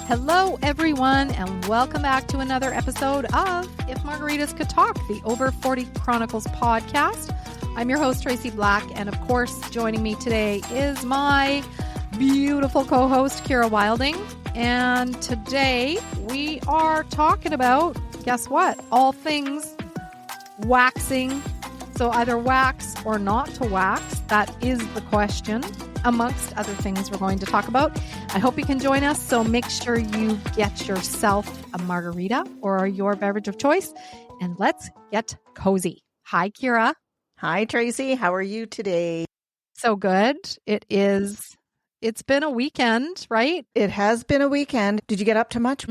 Hello, everyone, and welcome back to another episode of If Margaritas Could Talk, the Over 40 Chronicles podcast. I'm your host, Tracy Black, and of course, joining me today is my beautiful co-host, Kira Wilding. And today we are talking about, guess what? All things waxing. So either wax or not to wax. That is the question, amongst other things we're going to talk about. I hope you can join us. So make sure you get yourself a margarita or your beverage of choice, and let's get cozy. Hi, Kira. Hi, Tracy. How are you today? So good. It's been a weekend, right? It has been a weekend. Did you get up to much?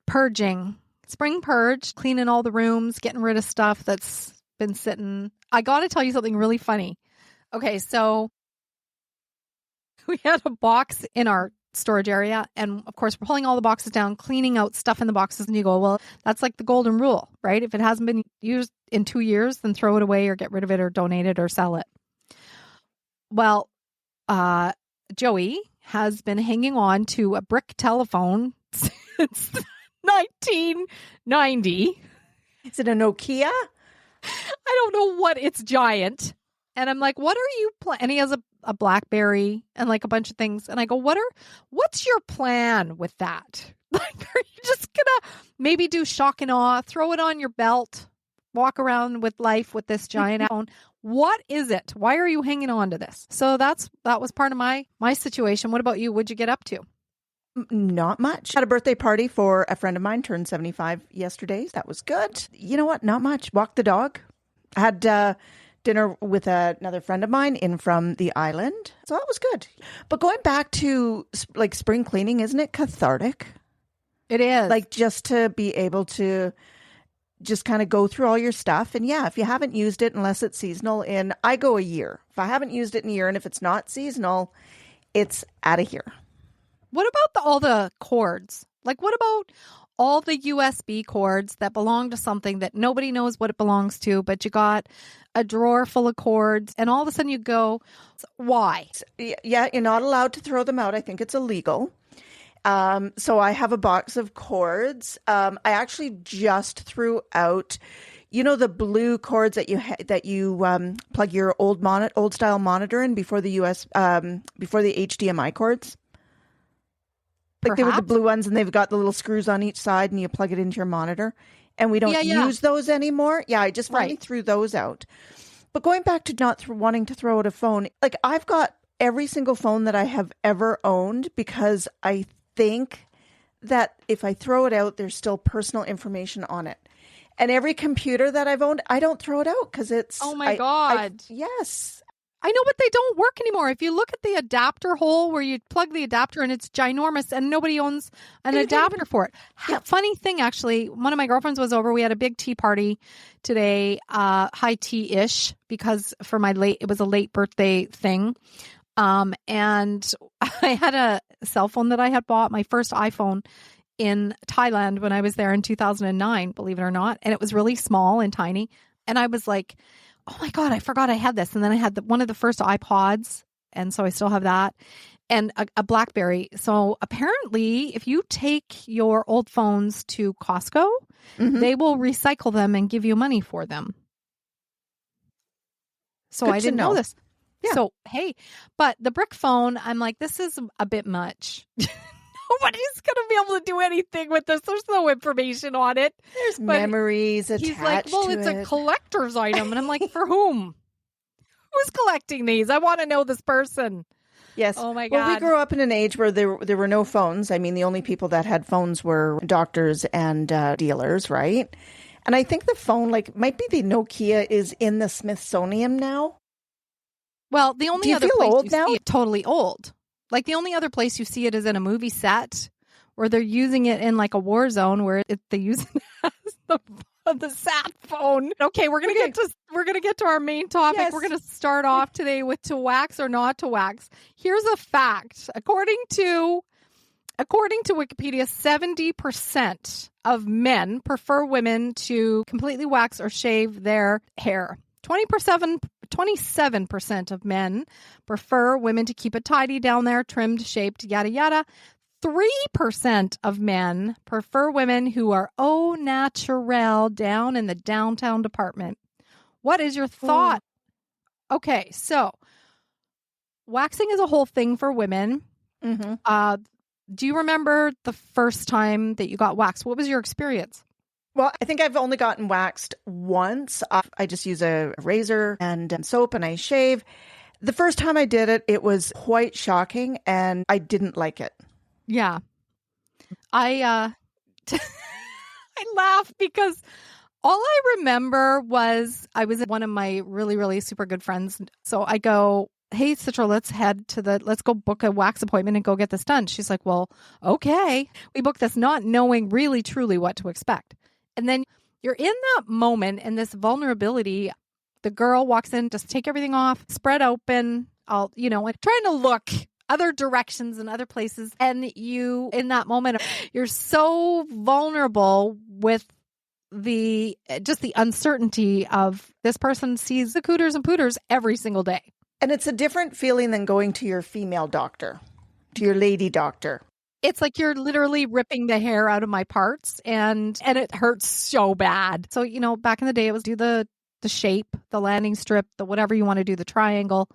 Purging. Spring purge, cleaning all the rooms, getting rid of stuff that's been sitting. I got to tell you something really funny. Okay, so we had a box in our storage area, and of course, we're pulling all the boxes down, cleaning out stuff in the boxes, and you go, well, that's like the golden rule, right? If it hasn't been used in 2 years, then throw it away or get rid of it or donate it or sell it. Well, Joey has been hanging on to a brick telephone since 1990. Is it a Nokia? I don't know what, it's giant. And I'm like, what are you and he has a BlackBerry and like a bunch of things. And I go, what's your plan with that? Like, are you just gonna maybe do shock and awe, throw it on your belt, walk around with life with this giant phone? What is it? Why are you hanging on to this? So that was part of my situation. What about you? What'd you get up to? Not much. Had a birthday party for a friend of mine, turned 75 yesterday. That was good. You know what? Not much. Walked the dog. Had dinner with another friend of mine in from the island. So that was good. But going back to like spring cleaning, isn't it cathartic? It is. Like just to be able to just kind of go through all your stuff. And yeah, if you haven't used it, unless it's seasonal, I go a year. If I haven't used it in a year and if it's not seasonal, it's out of here. What about all the cords? Like, what about all the USB cords that belong to something that nobody knows what it belongs to, but you got a drawer full of cords, and all of a sudden you go, why? Yeah, you're not allowed to throw them out. I think it's illegal. So I have a box of cords. I actually just threw out, the blue cords that you plug your old style monitor in before the before the HDMI cords. Like they were the blue ones, and they've got the little screws on each side, and you plug it into your monitor. And we don't use those anymore. Yeah, I just finally threw those out. But going back to not wanting to throw out a phone, like I've got every single phone that I have ever owned because I think that if I throw it out, there's still personal information on it. And every computer that I've owned, I don't throw it out because it's... Oh my God. Yes. I know, but they don't work anymore. If you look at the adapter hole where you plug the adapter and it's ginormous and nobody owns an adapter for it. Yeah. Funny thing, actually, one of my girlfriends was over. We had a big tea party today, high tea-ish, because for it was a late birthday thing. And I had a cell phone that I had bought, my first iPhone in Thailand when I was there in 2009, believe it or not. And it was really small and tiny. And I was like, oh my God, I forgot I had this. And then I had one of the first iPods. And so I still have that, and a BlackBerry. So apparently if you take your old phones to Costco, they will recycle them and give you money for them. So I didn't know this. Yeah. So, hey, but the brick phone, I'm like, this is a bit much. Nobody's going to be able to do anything with this. There's no information on it. There's memories attached to it. He's like, well, it's a collector's item. And I'm like, for whom? Who's collecting these? I want to know this person. Yes. Oh, my God. Well, we grew up in an age where there were no phones. I mean, the only people that had phones were doctors and dealers, right? And I think the phone, might be the Nokia is in the Smithsonian now. Well, the only other place old you now? see it, totally old. Like the only other place you see it is in a movie set, or they're using it in like a war zone where they use it as the sat phone. Okay, we're gonna get to our main topic. Yes. We're gonna start off today with to wax or not to wax. Here's a fact: according to Wikipedia, 70% of men prefer women to completely wax or shave their hair. 27% of men prefer women to keep it tidy down there, trimmed, shaped, yada, yada. 3% of men prefer women who are au naturel down in the downtown department. What is your thought? Okay, so waxing is a whole thing for women. Mm-hmm. Do you remember the first time that you got waxed? What was your experience? Well, I think I've only gotten waxed once. I just use a razor and soap and I shave. The first time I did it, it was quite shocking and I didn't like it. Yeah. I laugh because all I remember was I was at one of my really, really super good friends. So I go, hey, Citra, let's go book a wax appointment and go get this done. She's like, well, okay. We booked this not knowing really, truly what to expect. And then you're in that moment and this vulnerability. The girl walks in, just take everything off, spread open, trying to look other directions and other places. And you, in that moment, you're so vulnerable with the uncertainty of this person sees the cooters and pooters every single day. And it's a different feeling than going to your female doctor, to your lady doctor. It's like you're literally ripping the hair out of my parts and it hurts so bad. So, back in the day, it was do the shape, the landing strip, the whatever you want to do, the triangle.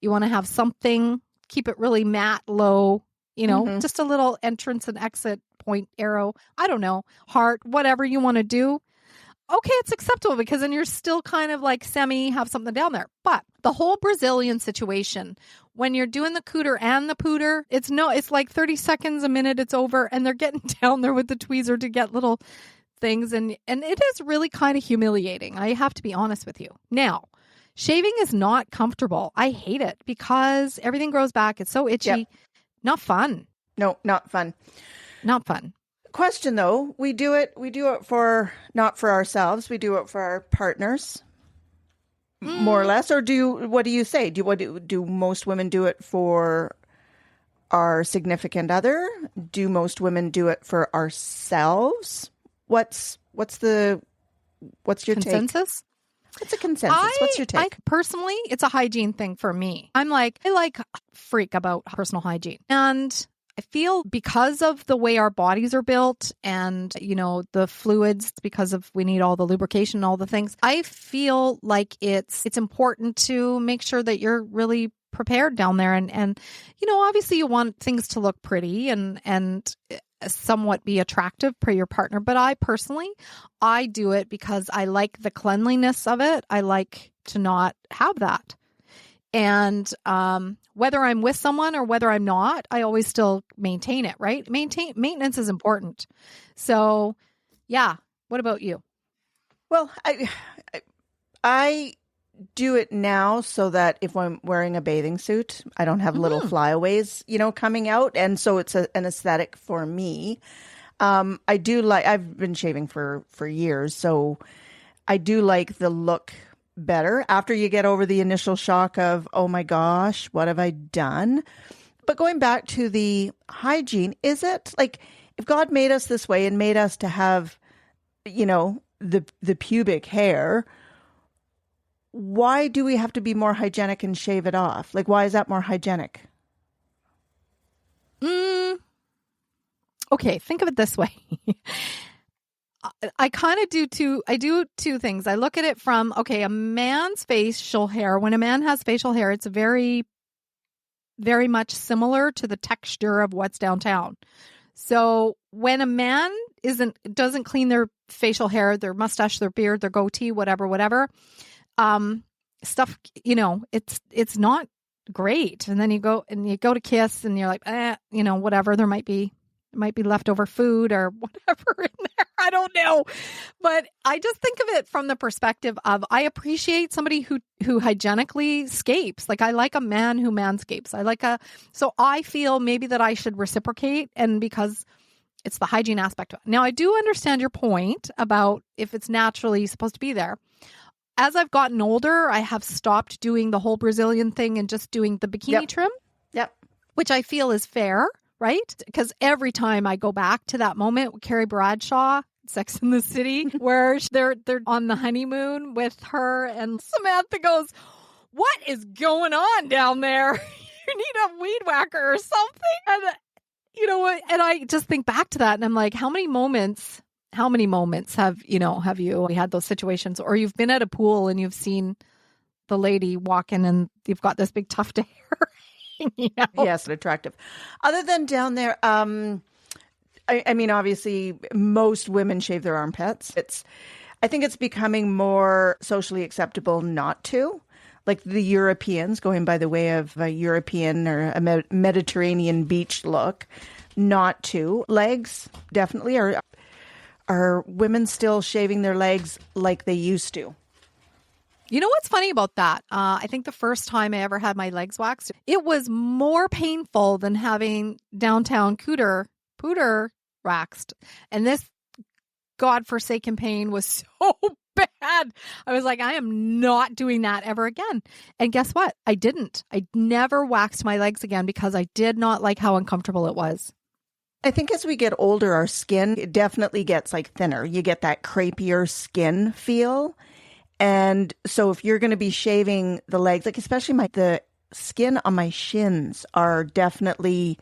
You want to have something, keep it really matte, low, just a little entrance and exit point arrow. I don't know, heart, whatever you want to do. Okay, it's acceptable because then you're still kind of like have something down there. But the whole Brazilian situation, when you're doing the cooter and the pooter, it's like 30 seconds, a minute, it's over. And they're getting down there with the tweezer to get little things. And it is really kind of humiliating. I have to be honest with you. Now, shaving is not comfortable. I hate it because everything grows back. It's so itchy. Yep. Not fun. No, not fun. Not fun. Question though, we do it for not for ourselves, we do it for our partners, more or less. Or what do you say? Do most women do it for our significant other? Do most women do it for ourselves? What's your consensus? Take? What's a consensus? What's your take? Personally, it's a hygiene thing for me. I freak about personal hygiene. And I feel because of the way our bodies are built and, the fluids, because of we need all the lubrication and all the things, I feel like it's important to make sure that you're really prepared down there. And obviously you want things to look pretty and somewhat be attractive for your partner. But I do it because I like the cleanliness of it. I like to not have that. And whether I'm with someone or whether I'm not, I always still maintain it, right? Maintenance is important. So, yeah. What about you? Well, I do it now so that if I'm wearing a bathing suit, I don't have little flyaways, coming out. And so it's an aesthetic for me. I've been shaving for years, so I do like the look better after you get over the initial shock of, oh my gosh, what have I done? But going back to the hygiene, is it like if God made us this way and made us to have, the pubic hair, why do we have to be more hygienic and shave it off? Like, why is that more hygienic? Okay, think of it this way. I kind of do two things. I look at it from, a man's facial hair. When a man has facial hair, it's very, very much similar to the texture of what's downtown. So when a man doesn't clean their facial hair, their mustache, their beard, their goatee, whatever, stuff, it's not great. And then you go to kiss and you're like, whatever, there might be leftover food or whatever in there. I don't know. But I just think of it from the perspective of I appreciate somebody who hygienically scapes. Like I like a man who manscapes. So I feel maybe that I should reciprocate, and because it's the hygiene aspect of it. Now I do understand your point about if it's naturally supposed to be there. As I've gotten older, I have stopped doing the whole Brazilian thing and just doing the bikini trim. Yep. Which I feel is fair. Right? Because every time I go back to that moment with Carrie Bradshaw, Sex and the City, where they're on the honeymoon with her, and Samantha goes, "What is going on down there? You need a weed whacker or something." And You know what? And I just think back to that and I'm like, how many moments have you had those situations, or you've been at a pool and you've seen the lady walk in and you've got this big tuft of hair? Yes, attractive. Other than down there, I mean, obviously, most women shave their armpits. I think it's becoming more socially acceptable not to. Like the Europeans, going by the way of a European or a Mediterranean beach look, not to. Legs, definitely. Are women still shaving their legs like they used to? You know what's funny about that? I think the first time I ever had my legs waxed, it was more painful than having downtown pooter waxed. And this godforsaken pain was so bad. I was like, I am not doing that ever again. And guess what? I didn't. I never waxed my legs again because I did not like how uncomfortable it was. I think as we get older, our skin, it definitely gets like thinner. You get that crepier skin feel. And so if you're going to be shaving the legs, like especially the skin on my shins are definitely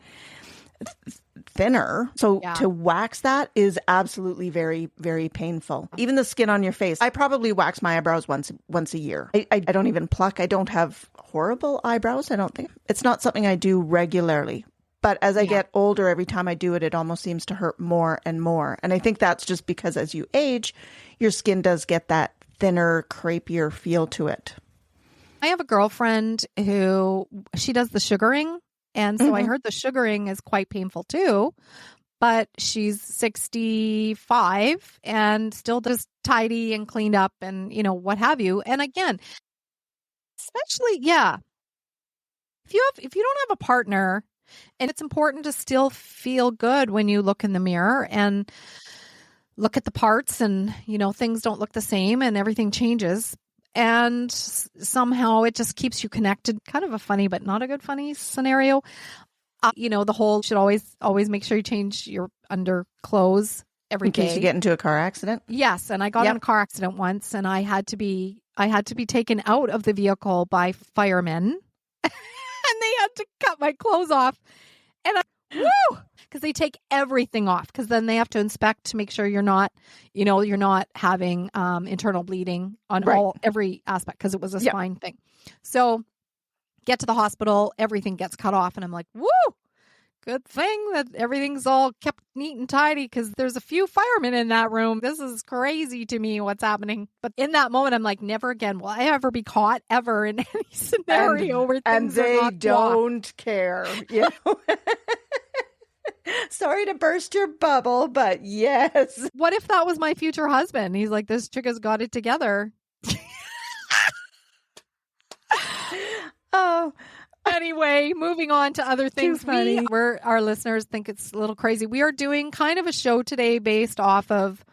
thinner. So to wax that is absolutely very, very painful. Even the skin on your face. I probably wax my eyebrows once a year. I don't even pluck. I don't have horrible eyebrows. I don't think. It's not something I do regularly. But as I get older, every time I do it, it almost seems to hurt more and more. And I think that's just because as you age, your skin does get that thinner, crepier feel to it. I have a girlfriend who she does the sugaring. And so I heard the sugaring is quite painful too, but she's 65 and still does tidy and cleaned up and, what have you. And again, especially, if you don't have a partner, and it's important to still feel good when you look in the mirror and look at the parts and, things don't look the same and everything changes. And somehow it just keeps you connected. Kind of a funny, but not a good funny scenario. The whole should always make sure you change your underclothes every day. In case you get into a car accident. Yes. And I got in a car accident once and I had to be taken out of the vehicle by firemen. And they had to cut my clothes off. And because they take everything off, because then they have to inspect to make sure you're not having internal bleeding on every aspect, because it was a spine thing. So get to the hospital, everything gets cut off. And I'm like, woo, good thing that everything's all kept neat and tidy, because there's a few firemen in that room. This is crazy to me what's happening. But in that moment, I'm like, never again will I ever be caught ever in any scenario where things are not don't care. Sorry to burst your bubble, but yes. What if that was my future husband? He's like, this chick has got it together. Oh. Anyway, moving on to other things. Our listeners think it's a little crazy. We are doing kind of a show today based off of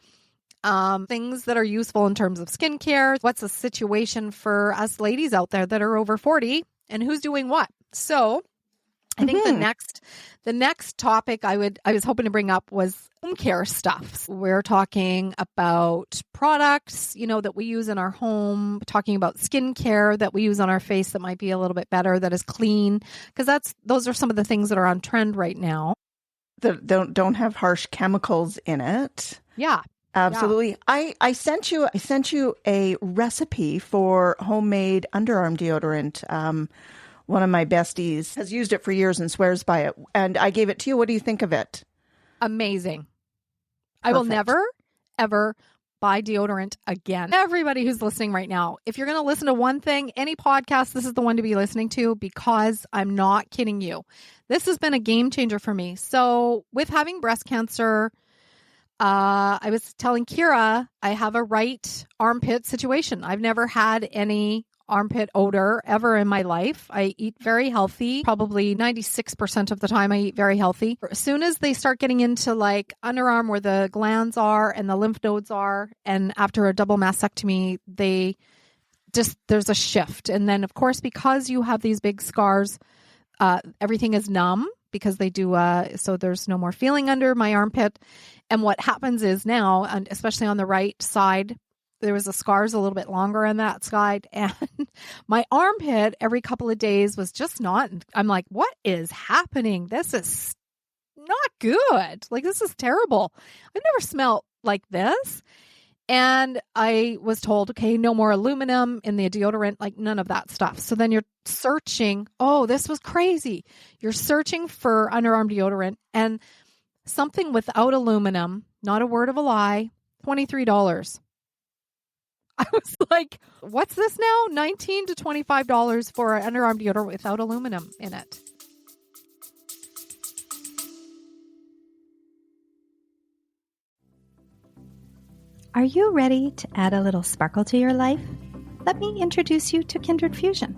things that are useful in terms of skincare. What's the situation for us ladies out there that are over 40 and who's doing what? So I think the next topic I was hoping to bring up was home care stuff. We're talking about products, that we use in our home, talking about skincare that we use on our face that might be a little bit better, that is clean, because those are some of the things that are on trend right now. That don't have harsh chemicals in it. Yeah. Absolutely. Yeah. I sent you a recipe for homemade underarm deodorant. One of my besties has used it for years and swears by it. And I gave it to you. What do you think of it? Amazing. I will never, ever buy deodorant again. Everybody who's listening right now, if you're going to listen to one thing, any podcast, this is the one to be listening to, because I'm not kidding you. This has been a game changer for me. So with having breast cancer, I was telling Kira, I have a right armpit situation. I've never had any armpit odor ever in my life. I eat very healthy. Probably 96% of the time I eat very healthy. As soon as they start getting into like underarm where the glands are and the lymph nodes are, and after a double mastectomy, there's a shift. And then of course, because you have these big scars, everything is numb because they do, so there's no more feeling under my armpit. And what happens is now, and especially on the right side, there was the scars a little bit longer on that side, and my armpit every couple of days was just not, I'm like, what is happening? This is not good. Like, this is terrible. I've never smelled like this. And I was told, okay, no more aluminum in the deodorant, like none of that stuff. So then you're searching. Oh, this was crazy. You're searching for underarm deodorant and something without aluminum, not a word of a lie, $23. I was like, what's this now? $19 to $25 for an underarm deodorant without aluminum in it. Are you ready to add a little sparkle to your life? Let me introduce you to Kindred Fusion,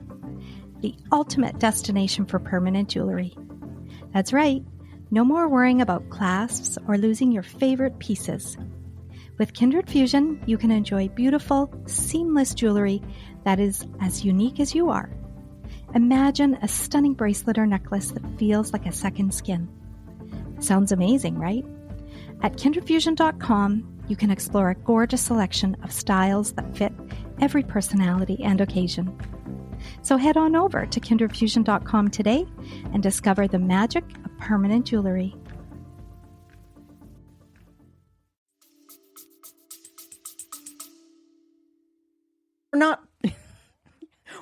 the ultimate destination for permanent jewelry. That's right, no more worrying about clasps or losing your favorite pieces. With Kindred Fusion, you can enjoy beautiful, seamless jewelry that is as unique as you are. Imagine a stunning bracelet or necklace that feels like a second skin. Sounds amazing, right? At kindredfusion.com, you can explore a gorgeous selection of styles that fit every personality and occasion. So head on over to kindredfusion.com today and discover the magic of permanent jewelry.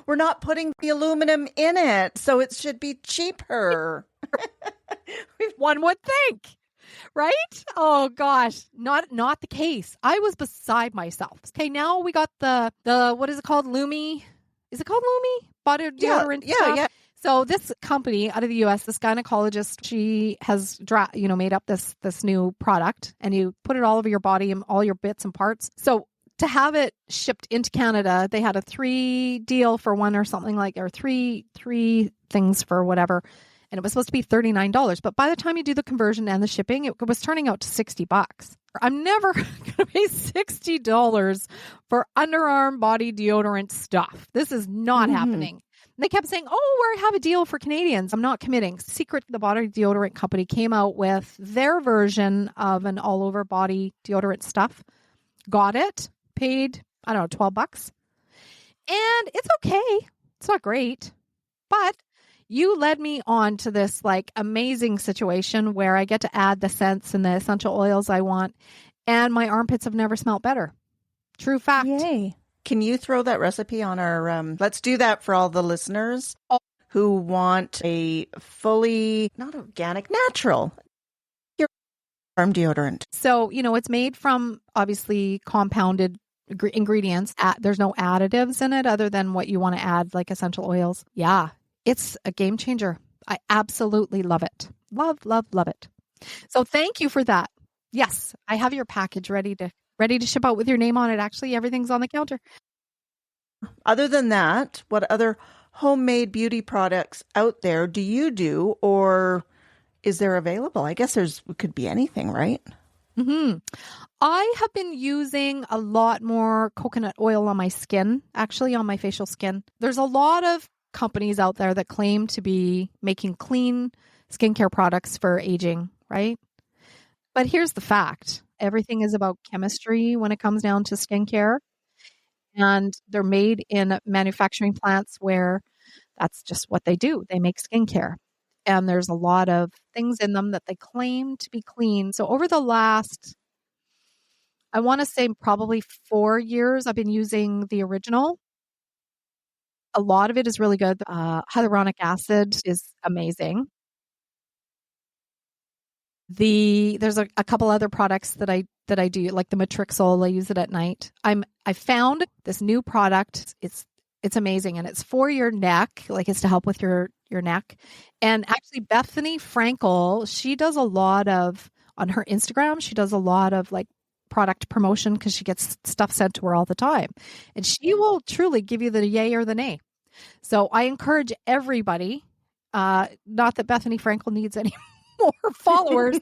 We're not putting the aluminum in it, so it should be cheaper. One would think. Right? Oh gosh, not the case. I was beside myself. Okay, now we got the what is it called? Lumi? Is it called Lumi? Body deodorant stuff? Yeah. So this company out of the US, this gynecologist, she has made up this new product, and you put it all over your body and all your bits and parts. So to have it shipped into Canada, they had a 3 deal for one or something like, or three things for whatever. And it was supposed to be $39. But by the time you do the conversion and the shipping, it was turning out to $60. I'm never going to pay $60 for underarm body deodorant stuff. This is not happening. And they kept saying, oh, we have a deal for Canadians. I'm not committing. Secret, the body deodorant company, came out with their version of an all over body deodorant stuff. Got it. Paid, I don't know, $12. And it's okay. It's not great. But you led me on to this like amazing situation where I get to add the scents and the essential oils I want, and my armpits have never smelled better. True fact. Yay. Can you throw that recipe on our, let's do that for all the listeners who want a fully, not organic, natural arm deodorant. So, it's made from obviously compounded ingredients. There's no additives in it other than what you want to add, like essential oils. Yeah. It's a game changer. I absolutely love it. Love, love, love it. So thank you for that. Yes, I have your package ready to ship out with your name on it. Actually, everything's on the counter. Other than that, what other homemade beauty products out there do you do, or is there available? I guess it could be anything, right? I have been using a lot more coconut oil on my skin, actually on my facial skin. There's a lot of companies out there that claim to be making clean skincare products for aging, right? But here's the fact. Everything is about chemistry when it comes down to skincare. And they're made in manufacturing plants where that's just what they do. They make skincare. And there's a lot of things in them that they claim to be clean. So over the last, I want to say probably 4 years, I've been using the original. A lot of it is really good. Hyaluronic acid is amazing. There's a couple other products that I do, like the Matrixol. I use it at night. I found this new product. It's amazing, and it's for your neck. Like, it's to help with your neck. And actually, Bethany Frankel, she does a lot of, on her Instagram, she does a lot of like product promotion because she gets stuff sent to her all the time. And she will truly give you the yay or the nay. So I encourage everybody, not that Bethany Frankel needs any more followers,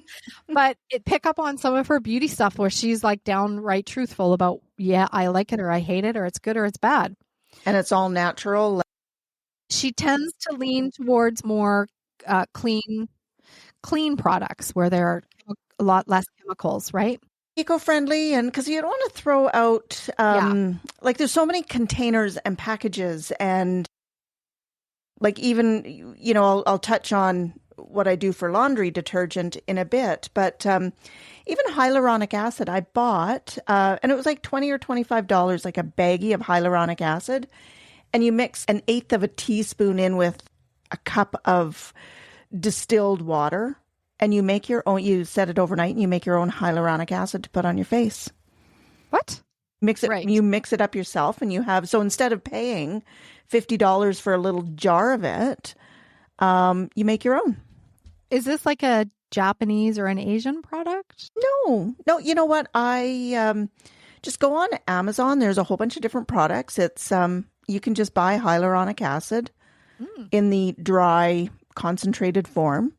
but pick up on some of her beauty stuff where she's like downright truthful about, yeah, I like it or I hate it or it's good or it's bad. And it's all natural. She tends to lean towards more clean products where there are a lot less chemicals, right? Eco-friendly, and because you don't want to throw out, like there's so many containers and packages, and like even, I'll touch on what I do for laundry detergent in a bit. But even hyaluronic acid I bought, and it was like $20 or $25, like a baggie of hyaluronic acid. And you mix 1/8 of a teaspoon in with a cup of distilled water, and you make your own, you set it overnight and you make your own hyaluronic acid to put on your face. What? Mix it, Right. You mix it up yourself, and you have, so instead of paying $50 for a little jar of it, you make your own. Is this like a Japanese or an Asian product? No, you know what? I just go on Amazon. There's a whole bunch of different products. It's you can just buy hyaluronic acid in the dry concentrated form.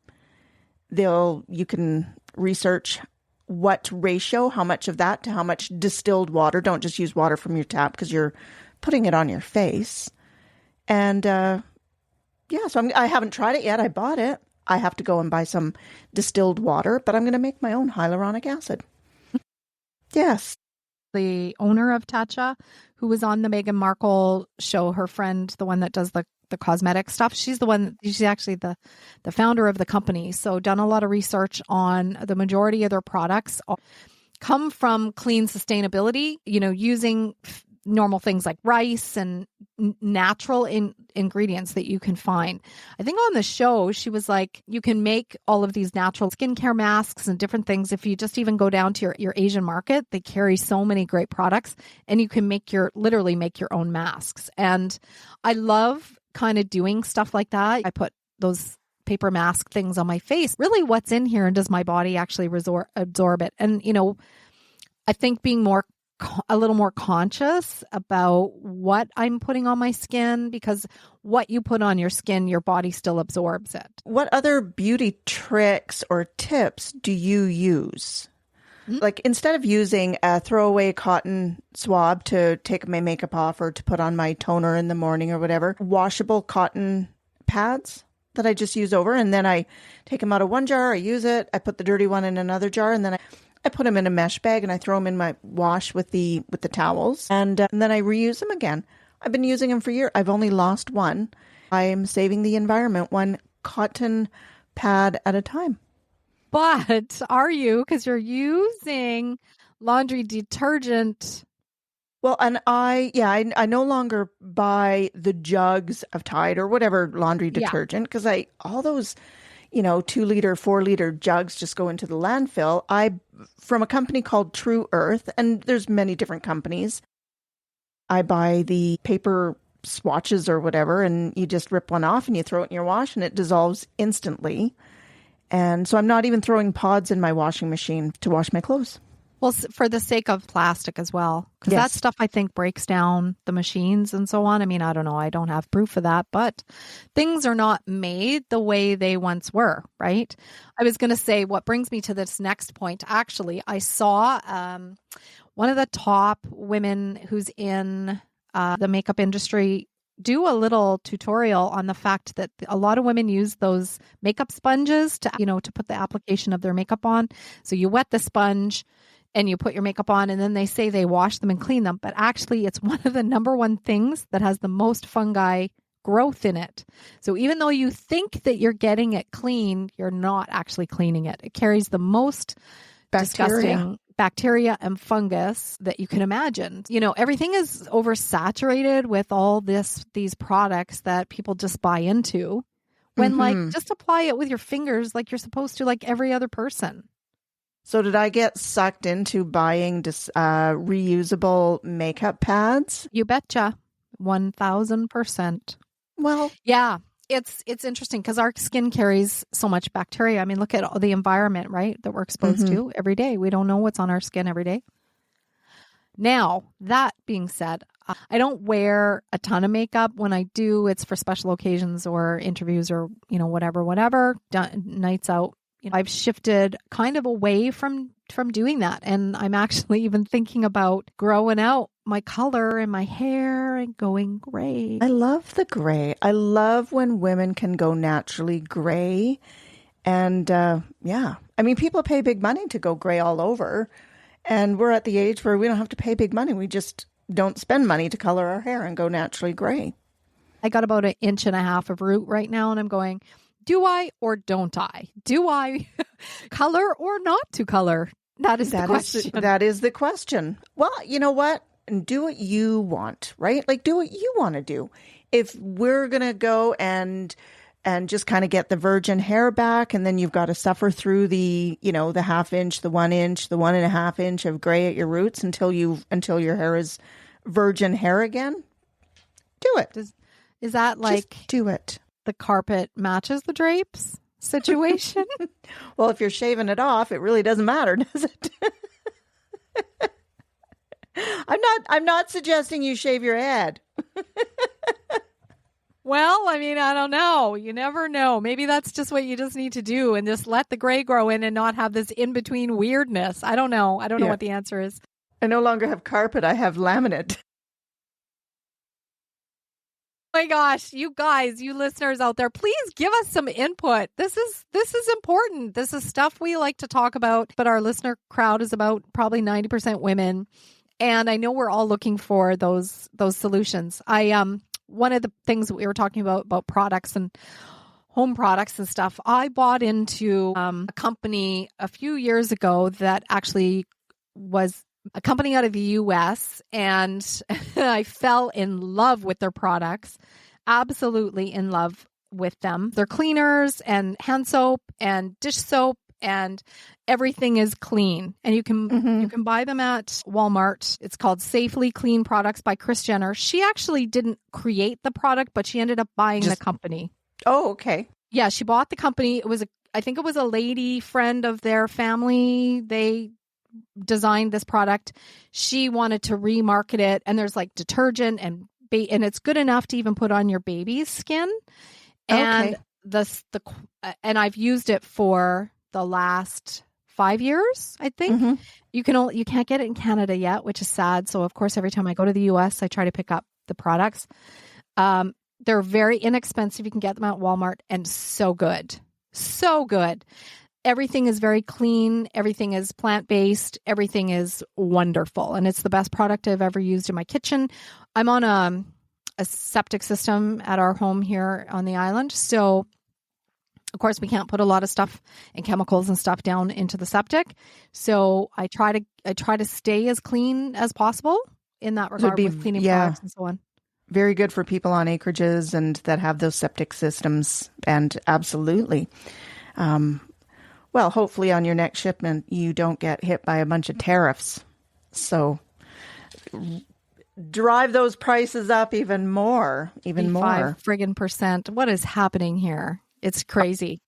You can research what ratio, how much of that to how much distilled water. Don't just use water from your tap because you're putting it on your face. And so I haven't tried it yet. I bought it. I have to go and buy some distilled water, but I'm going to make my own hyaluronic acid. Yes. The owner of Tatcha, who was on the Meghan Markle show, her friend, the one that does the cosmetic stuff, she's actually the founder of the company. So done a lot of research on the majority of their products come from clean sustainability, using normal things like rice and natural ingredients that you can find. I think on the show, she was like, you can make all of these natural skincare masks and different things. If you just even go down to your Asian market, they carry so many great products, and you can literally make your own masks. And I love kind of doing stuff like that. I put those paper mask things on my face. Really, what's in here, and does my body actually absorb it? And, I think being a little more conscious about what I'm putting on my skin, because what you put on your skin, your body still absorbs it. What other beauty tricks or tips do you use? Like, instead of using a throwaway cotton swab to take my makeup off or to put on my toner in the morning or whatever, washable cotton pads that I just use over, and then I take them out of one jar, I use it, I put the dirty one in another jar, and then I put them in a mesh bag and I throw them in my wash with the towels, and then I reuse them again. I've been using them for years. I've only lost one. I am saving the environment, one cotton pad at a time. But are you? Because you're using laundry detergent. Well, and I no longer buy the jugs of Tide or whatever laundry detergent, because all those 2-liter, 4-liter jugs just go into the landfill. From a company called True Earth, and there's many different companies, I buy the paper swatches or whatever, and you just rip one off and you throw it in your wash and it dissolves instantly. And so I'm not even throwing pods in my washing machine to wash my clothes. Well, for the sake of plastic as well, because Yes. that stuff I think breaks down the machines and so on. I mean, I don't know. I don't have proof of that, but things are not made the way they once were, right? I was going to say, what brings me to this next point, actually, I saw one of the top women who's in the makeup industry do a little tutorial on the fact that a lot of women use those makeup sponges to put the application of their makeup on. So you wet the sponge and you put your makeup on, and then they say they wash them and clean them. But actually, it's one of the number one things that has the most fungi growth in it. So even though you think that you're getting it clean, you're not actually cleaning it. It carries the most disgusting bacteria and fungus that you can imagine. Everything is oversaturated with all these products that people just buy into, when just apply it with your fingers like you're supposed to, like every other person. So did I get sucked into buying reusable makeup pads? You betcha. 1,000%. Well, yeah, it's interesting because our skin carries so much bacteria. I mean, look at all the environment, right, that we're exposed to every day. We don't know what's on our skin every day. Now, that being said, I don't wear a ton of makeup. When I do, it's for special occasions or interviews or, whatever, nights out. I've shifted kind of away from doing that. And I'm actually even thinking about growing out my color in my hair and going gray. I love the gray. I love when women can go naturally gray. And I mean, people pay big money to go gray all over. And we're at the age where we don't have to pay big money. We just don't spend money to color our hair and go naturally gray. I got about 1.5 inches of root right now, and I'm going, Do I or don't I? Do I color or not to color? That is the question. That is the question. Well, you know what? Do what you want, right? Like, do what you want to do. If we're going to go and just kind of get the virgin hair back, and then you've got to suffer through the, the 1/2 inch, the 1 inch, the 1.5 inch of gray at your roots until your hair is virgin hair again, do it. Is that like just do it? The carpet matches the drapes situation? Well, if you're shaving it off, it really doesn't matter, does it? I'm not suggesting you shave your head. Well, I mean, I don't know. You never know. Maybe that's just what you just need to do and just let the gray grow in and not have this in-between weirdness. I don't know. I don't know what the answer is. I no longer have carpet. I have laminate. Oh my gosh, you guys, you listeners out there, please give us some input. This is important. This is stuff we like to talk about, but our listener crowd is about probably 90% women. And I know we're all looking for those solutions. One of the things that we were talking about products and home products and stuff, I bought into a company a few years ago that actually was a company out of the US, and I fell in love with their products, absolutely in love with them. They're cleaners and hand soap and dish soap, and everything is clean. And you can buy them at Walmart. It's called Safely Clean Products by Kris Jenner. She actually didn't create the product, but she ended up buying the company. Oh, okay. Yeah, she bought the company. I think it was a lady friend of their family. They designed this product. She wanted to remarket it, and there's like detergent and it's good enough to even put on your baby's skin. And and I've used it for the last 5 years, I think. You can't get it in Canada yet, which is sad. So of course, every time I go to the US, I try to pick up the products. They're very inexpensive. You can get them at Walmart, and so good. So good. Everything is very clean. Everything is plant-based. Everything is wonderful. And it's the best product I've ever used in my kitchen. I'm on a septic system at our home here on the island. So of course, we can't put a lot of stuff and chemicals and stuff down into the septic. So I try to stay as clean as possible in that regard with cleaning products and so on. Very good for people on acreages and that have those septic systems. And absolutely. Well, hopefully on your next shipment, you don't get hit by a bunch of tariffs. So drive those prices up even more. 5 friggin' percent. What is happening here? It's crazy.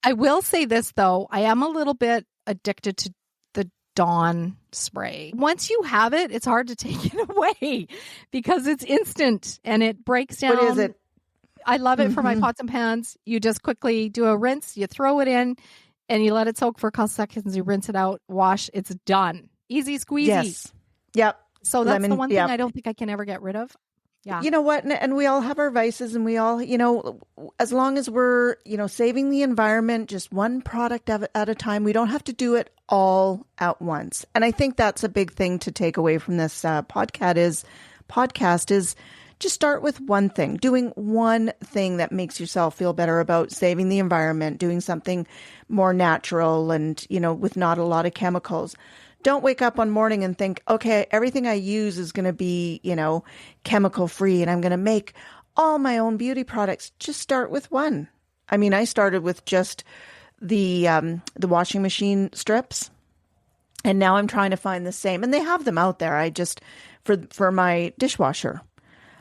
I will say this, though. I am a little bit addicted to the Dawn spray. Once you have it, it's hard to take it away because it's instant and it breaks down. What is it? I love it for my pots and pans. You just quickly do a rinse, you throw it in, and you let it soak for a couple seconds. You rinse it out, wash. It's done. Easy squeezy. Yes. Yep. So that's the one thing I don't think I can ever get rid of. Yeah. You know what? And we all have our vices, and we all, as long as we're, saving the environment, just one product at a time, we don't have to do it all at once. And I think that's a big thing to take away from this podcast is just start with one thing, doing one thing that makes yourself feel better about saving the environment, doing something more natural and, with not a lot of chemicals. Don't wake up one morning and think, okay, everything I use is going to be, chemical free and I'm going to make all my own beauty products. Just start with one. I mean, I started with just the washing machine strips, and now I'm trying to find the same, and they have them out there. I just, for my dishwasher,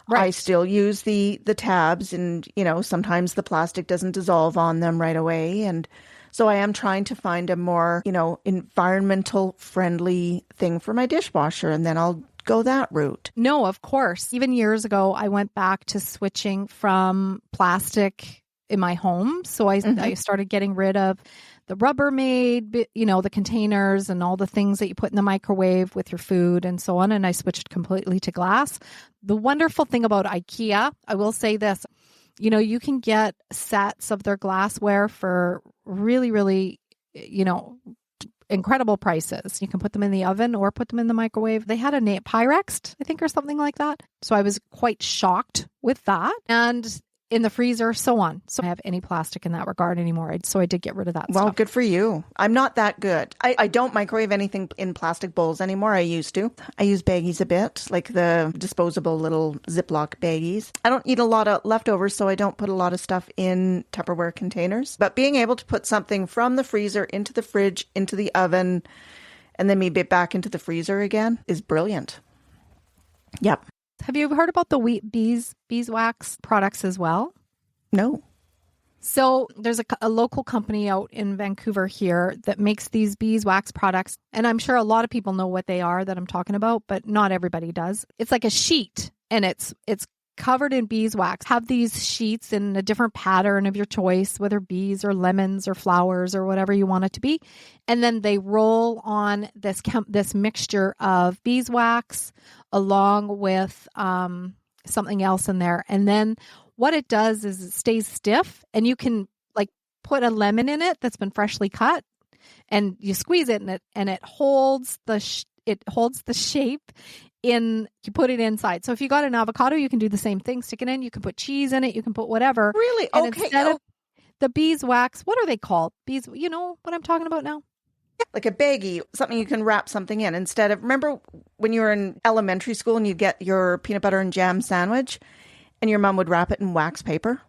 right. I still use the tabs, and, sometimes the plastic doesn't dissolve on them right away. And so I am trying to find a more, environmental friendly thing for my dishwasher, and then I'll go that route. No, of course. Even years ago, I went back to switching from plastic in my home. So I started getting rid of the Rubbermaid, the containers and all the things that you put in the microwave with your food and so on. And I switched completely to glass. The wonderful thing about IKEA, I will say this, you can get sets of their glassware for really, really, incredible prices. You can put them in the oven or put them in the microwave. They had a Pyrex, I think, or something like that. So I was quite shocked with that. And in the freezer, so on. So I don't have any plastic in that regard anymore. So I did get rid of that Well, stuff. good for you. I'm not that good. I don't microwave anything in plastic bowls anymore. I used to. I use baggies a bit, like the disposable little Ziploc baggies. I don't eat a lot of leftovers, so I don't put a lot of stuff in Tupperware containers. But being able to put something from the freezer into the fridge, into the oven, and then maybe back into the freezer again is brilliant. Yep. Have you heard about the beeswax products as well? No. So there's a local company out in Vancouver here that makes these beeswax products. And I'm sure a lot of people know what they are that I'm talking about, but not everybody does. It's like a sheet and it's covered in beeswax. Have these sheets in a different pattern of your choice, whether bees or lemons or flowers or whatever you want it to be. And then they roll on this mixture of beeswax along with something else in there. And then what it does is it stays stiff, and you can like put a lemon in it that's been freshly cut, and you squeeze it and it holds the shape. You put it inside. So if you got an avocado, you can do the same thing. Stick it in. You can put cheese in it. You can put whatever. Really? And Okay. instead of the beeswax, what are they called? Bees. You know what I'm talking about now? Like a baggie, something you can wrap something in instead of, remember when you were in elementary school and you'd get your peanut butter and jam sandwich and your mom would wrap it in wax paper?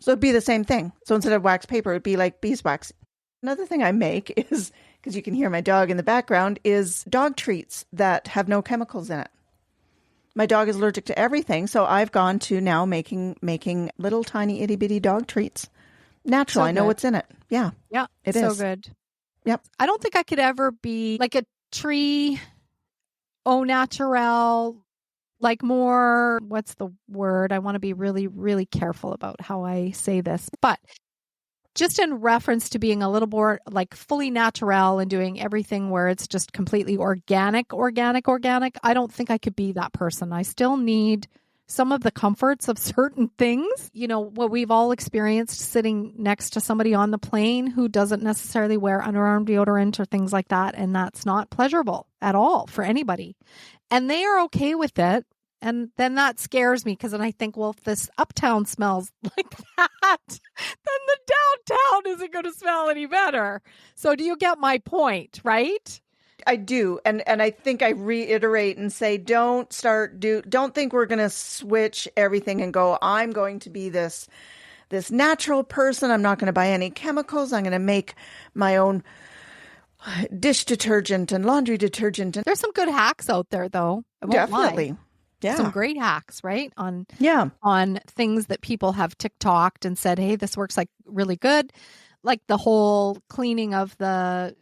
So it'd be the same thing. So instead of wax paper, it'd be like beeswax. Another thing I make is, because you can hear my dog in the background, is dog treats that have no chemicals in it. My dog is allergic to everything, so I've gone to now making little tiny itty bitty dog treats. Natural. So I know good. what's in it. Yeah. Yeah, It so is. good. Yep. I don't think I could ever be like a tree au naturel, like more, what's the word? I want to be really, really careful about how I say this. But just in reference to being a little more like fully natural and doing everything where it's just completely organic, I don't think I could be that person. I still need some of the comforts of certain things. You know, what we've all experienced sitting next to somebody on the plane who doesn't necessarily wear underarm deodorant or things like that. And that's not pleasurable at all for anybody. And they are okay with it. And then that scares me because then I think, well, if this uptown smells like that, then the downtown isn't going to smell any better. So do you get my point, right? I do. And I think I reiterate and say, don't think we're going to switch everything and go, I'm going to be this natural person. I'm not going to buy any chemicals. I'm going to make my own dish detergent and laundry detergent. There's some good hacks out there, though. I won't Definitely. lie. Yeah. Some great hacks, right? On things that people have TikToked and said, hey, this works like really good. Like the whole cleaning of the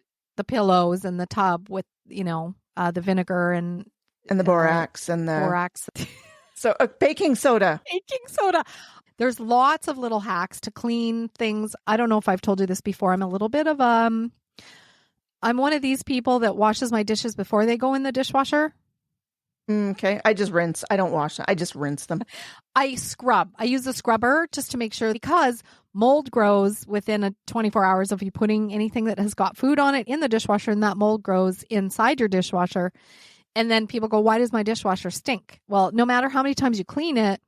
pillows in the tub with, the vinegar and the borax So baking soda. Baking soda. There's lots of little hacks to clean things. I don't know if I've told you this before. I'm a little bit of I'm one of these people that washes my dishes before they go in the dishwasher. Okay. I just rinse. I don't wash them. I just rinse them. I scrub. I use a scrubber just to make sure, because mold grows within 24 hours of you putting anything that has got food on it in the dishwasher, and that mold grows inside your dishwasher. And then people go, why does my dishwasher stink? Well, no matter how many times you clean it,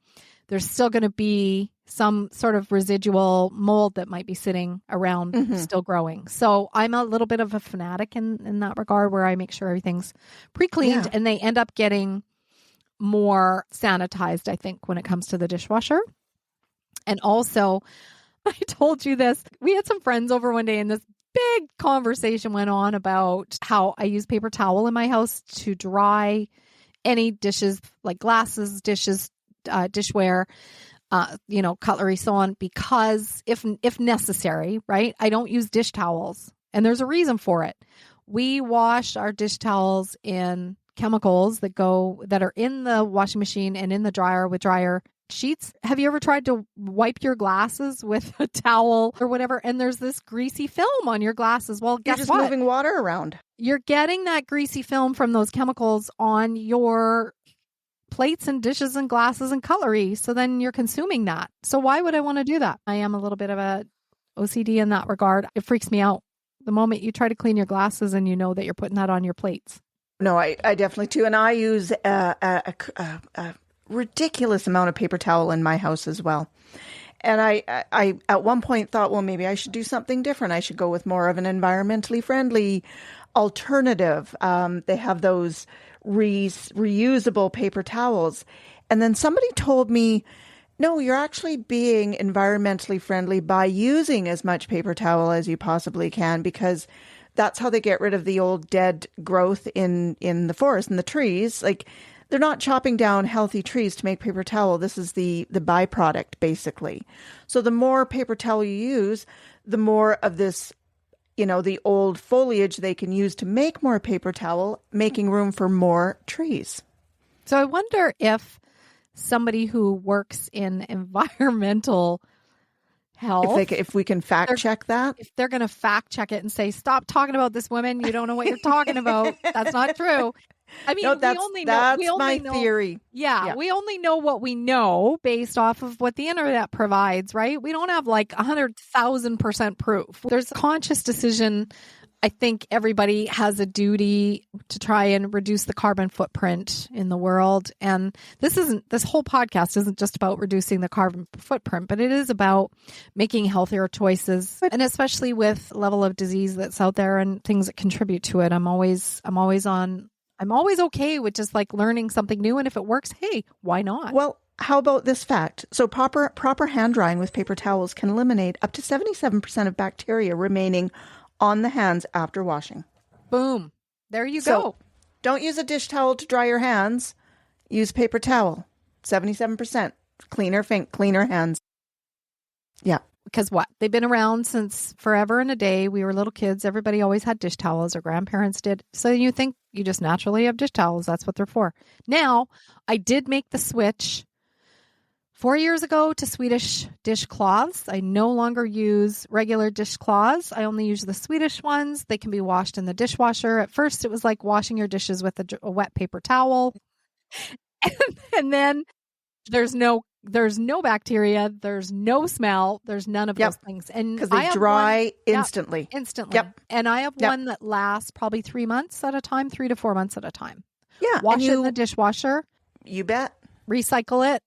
there's still going to be some sort of residual mold that might be sitting around, still growing. So I'm a little bit of a fanatic in that regard, where I make sure everything's pre-cleaned, and they end up getting more sanitized, I think, when it comes to the dishwasher. And also, I told you this, we had some friends over one day, and this big conversation went on about how I use paper towel in my house to dry any dishes, like glasses, dishes, dishware, cutlery, so on, because if necessary, right? I don't use dish towels, and there's a reason for it. We wash our dish towels in chemicals that are in the washing machine and in the dryer with dryer sheets. Have you ever tried to wipe your glasses with a towel or whatever, and there's this greasy film on your glasses? Well, guess You're just what? moving water around. You're getting that greasy film from those chemicals on your plates and dishes and glasses and cutlery. So then you're consuming that. So why would I want to do that? I am a little bit of a OCD in that regard. It freaks me out the moment you try to clean your glasses and you know that you're putting that on your plates. No, I definitely too. And I use a ridiculous amount of paper towel in my house as well. And I at one point thought, well, maybe I should do something different. I should go with more of an environmentally friendly alternative. They have those reusable paper towels. And then somebody told me, no, you're actually being environmentally friendly by using as much paper towel as you possibly can, because that's how they get rid of the old dead growth in the forest and the trees. Like, they're not chopping down healthy trees to make paper towel. This is the byproduct, basically. So the more paper towel you use, the more of this, the old foliage they can use to make more paper towel, making room for more trees. So I wonder if somebody who works in environmental health, if we can fact check that, if they're going to fact check it and say, stop talking about this, women, you don't know what you're talking about. That's not true. I mean, no, that's my theory. Yeah, we only know what we know based off of what the internet provides, right? We don't have like 100,000% proof. There's a conscious decision. I think everybody has a duty to try and reduce the carbon footprint in the world. And this whole podcast isn't just about reducing the carbon footprint, but it is about making healthier choices. And especially with the level of disease that's out there and things that contribute to it, I'm always okay with just like learning something new. And if it works, hey, why not? Well, how about this fact? So proper hand drying with paper towels can eliminate up to 77% of bacteria remaining on the hands after washing. Boom. There you So go. don't use a dish towel to dry your hands. Use paper towel. 77%. Cleaner hands. Yeah. Because what? They've been around since forever and a day. We were little kids. Everybody always had dish towels. Our grandparents did. So you think you just naturally have dish towels. That's what they're for. Now, I did make the switch 4 years ago to Swedish dishcloths. I no longer use regular dishcloths. I only use the Swedish ones. They can be washed in the dishwasher. At first, it was like washing your dishes with a wet paper towel. And then there's no bacteria, there's no smell, there's none of those things. And because they dry instantly. Instantly. Yep. And I have one that lasts probably 3 months at a time, 3 to 4 months at a time. Yeah. Wash it in the dishwasher. You bet. Recycle it.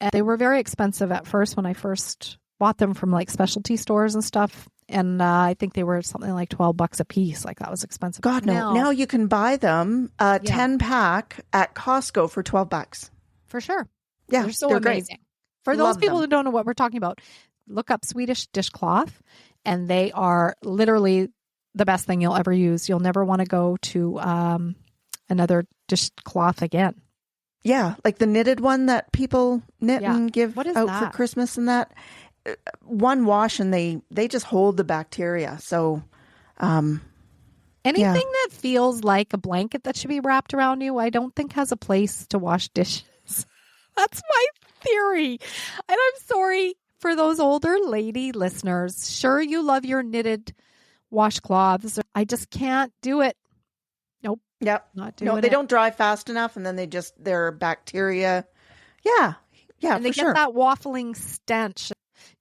And they were very expensive at first when I first bought them from like specialty stores and stuff. And I think they were something like $12 a piece. Like, that was expensive. God, no. Now you can buy them 10 pack at Costco for $12. For sure. Yeah, they're so amazing. Great. For those people who don't know what we're talking about, look up Swedish dishcloth, and they are literally the best thing you'll ever use. You'll never want to go to another dishcloth again. Yeah, like the knitted one that people knit and give out that? for Christmas and that. One wash and they just hold the bacteria. So anything that feels like a blanket that should be wrapped around you, I don't think has a place to wash dishes. That's my theory. And I'm sorry for those older lady listeners. Sure, you love your knitted washcloths. I just can't do it. Nope. Yep. Not doing it. No, they don't dry fast enough, and then they're bacteria. Yeah. Yeah, and they get that waffling stench.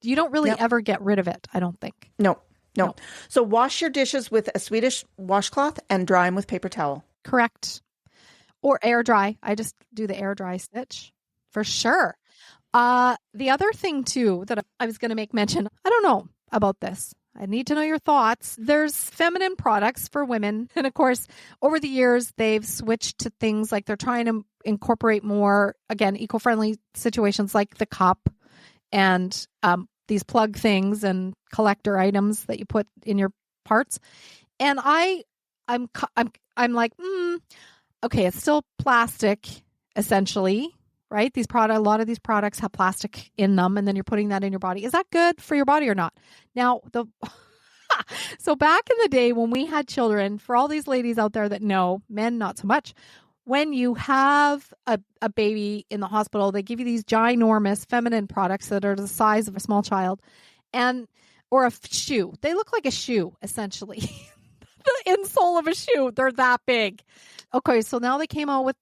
You don't really ever get rid of it, I don't think. No. So wash your dishes with a Swedish washcloth and dry them with paper towel. Correct. Or air dry. I just do the air dry stitch. For sure. The other thing, too, that I was going to make mention, I don't know about this. I need to know your thoughts. There's feminine products for women. And of course, over the years, they've switched to things like they're trying to incorporate more, again, eco-friendly situations like the cup and these plug things and collector items that you put in your parts. And I'm like, okay, it's still plastic, essentially. Right? A lot of these products have plastic in them, and then you're putting that in your body. Is that good for your body or not? Now, so back in the day when we had children, for all these ladies out there that know, men not so much, when you have a baby in the hospital, they give you these ginormous feminine products that are the size of a small child, or a shoe. They look like a shoe, essentially. The insole of a shoe. They're that big. Okay, so now they came out with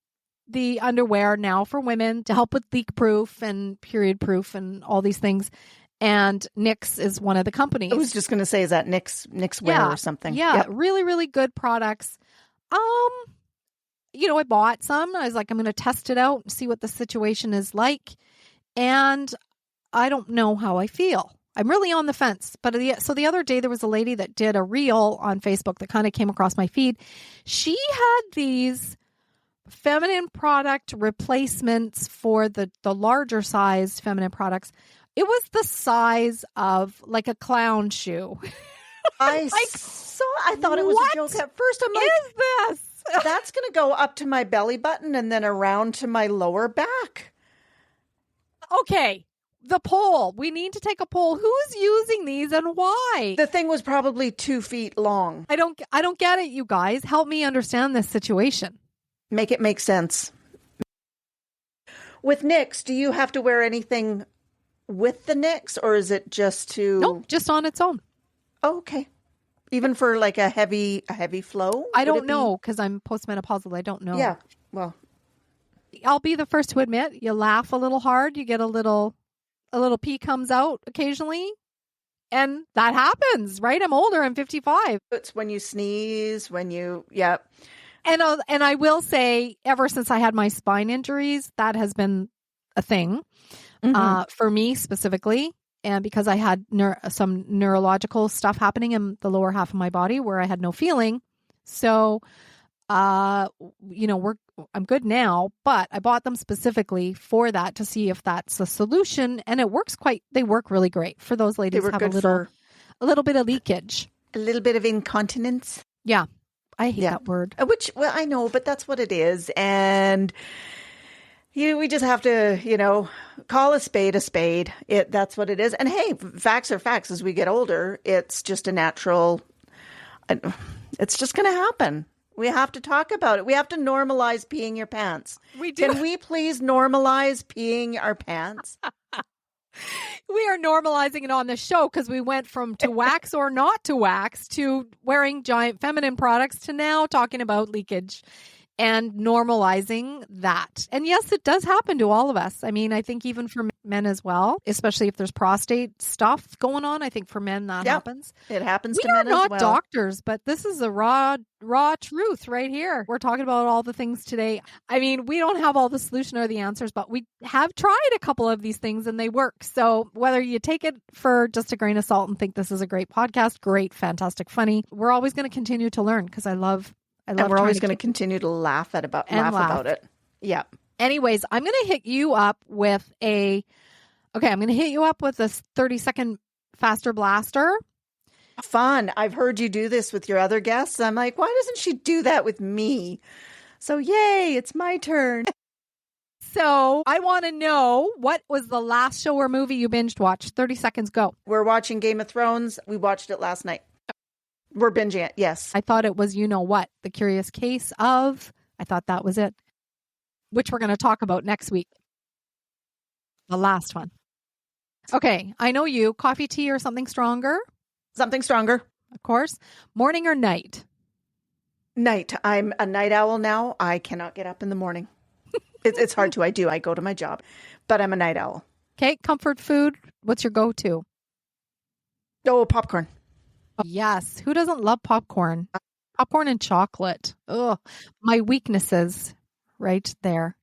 the underwear now for women to help with leak proof and period proof and all these things. And Knix is one of the companies. I was just going to say, is that Knix wear or something? Yeah, really, really good products. I bought some. I was like, I'm going to test it out and see what the situation is like. And I don't know how I feel. I'm really on the fence. But so the other day, there was a lady that did a reel on Facebook that kind of came across my feed. She had these feminine product replacements for the larger size feminine products. It was the size of like a clown shoe. I thought it was a joke at first. I'm like, is this? That's going to go up to my belly button and then around to my lower back. Okay. The poll. We need to take a poll. Who's using these and why? The thing was probably 2 feet long. I don't get it, you guys. Help me understand this situation. Make it make sense. With Knix, do you have to wear anything with the Knix, or is it just to... Nope, just on its own. Oh, okay. Even for like a heavy flow? I don't know because I'm postmenopausal. I don't know. Yeah. Well, I'll be the first to admit, you laugh a little hard, you get a little pee comes out occasionally, and that happens, right? I'm older. I'm 55. It's when you sneeze, yeah. And I will say, ever since I had my spine injuries, that has been a thing for me specifically. And because I had some neurological stuff happening in the lower half of my body where I had no feeling. So, I'm good now, but I bought them specifically for that to see if that's a solution. And it works they work really great for those ladies who have a little bit of leakage. A little bit of incontinence. Yeah. I hate that word. Which, well, I know, but that's what it is. And we just have to, call a spade a spade. That's what it is. And hey, facts are facts. As we get older, it's just a natural, it's just going to happen. We have to talk about it. We have to normalize peeing your pants. We do. Can we please normalize peeing our pants? We are normalizing it on the show because we went from to wax or not to wax to wearing giant feminine products to now talking about leakage and normalizing that. And yes, it does happen to all of us. I mean, I think even for men as well, especially if there's prostate stuff going on, I think for men that happens. It happens to men as well. We are not doctors, but this is a raw truth right here. We're talking about all the things today. I mean, we don't have all the solution or the answers, but we have tried a couple of these things and they work. So whether you take it for just a grain of salt and think this is a great podcast, great, fantastic, funny, we're always going to continue to learn because I love and we're always going to continue to laugh about it. Yeah. Anyways, I'm going to hit you up with a 30-second faster blaster. Fun. I've heard you do this with your other guests. I'm like, why doesn't she do that with me? So yay, it's my turn. So I want to know, what was the last show or movie you binged watched? 30 seconds, go. We're watching Game of Thrones. We watched it last night. We're binging it, yes. I thought it was, The Curious Case of, I thought that was it, which we're going to talk about next week. The last one. Okay, I know you. Coffee, tea, or something stronger? Something stronger. Of course. Morning or night? Night. I'm a night owl now. I cannot get up in the morning. It's hard to. I go to my job, but I'm a night owl. Okay, comfort food. What's your go-to? Oh, popcorn. Yes. Who doesn't love popcorn? Popcorn and chocolate. Ugh. My weaknesses right there.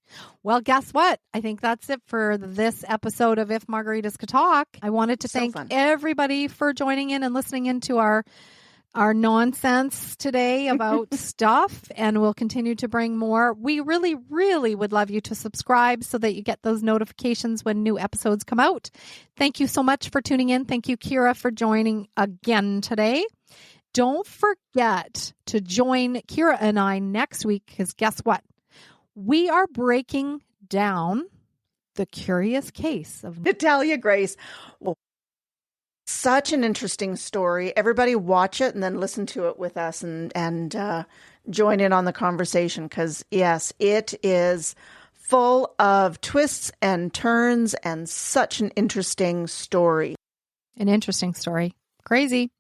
Well, guess what? I think that's it for this episode of If Margaritas Could Talk. I wanted to thank everybody for joining in and listening into our nonsense today about stuff, and we'll continue to bring more. We really, really would love you to subscribe so that you get those notifications when new episodes come out. Thank you so much for tuning in. Thank you, Kira, for joining again today. Don't forget to join Kira and I next week, because guess what? We are breaking down the curious case of Natalia Grace. Well, such an interesting story. Everybody watch it and then listen to it with us and join in on the conversation, because yes, it is full of twists and turns and such an interesting story. An interesting story. Crazy.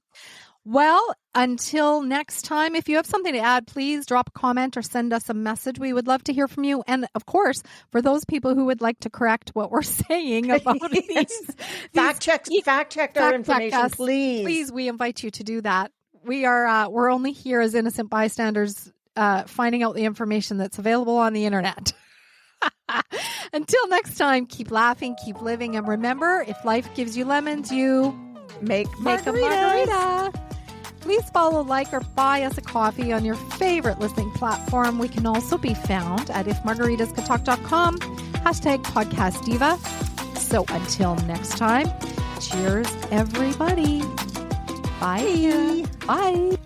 Well, until next time, if you have something to add, please drop a comment or send us a message. We would love to hear from you. And of course, for those people who would like to correct what we're saying about fact check our information, please. Please, we invite you to do that. We're only here as innocent bystanders finding out the information that's available on the internet. Until next time, keep laughing, keep living, and remember, if life gives you lemons, you Make a margarita. Please follow, like, or buy us a coffee on your favorite listening platform. We can also be found at ifmargaritascould.com, #podcastdiva. So until next time, cheers, everybody. Bye. Bye. Bye.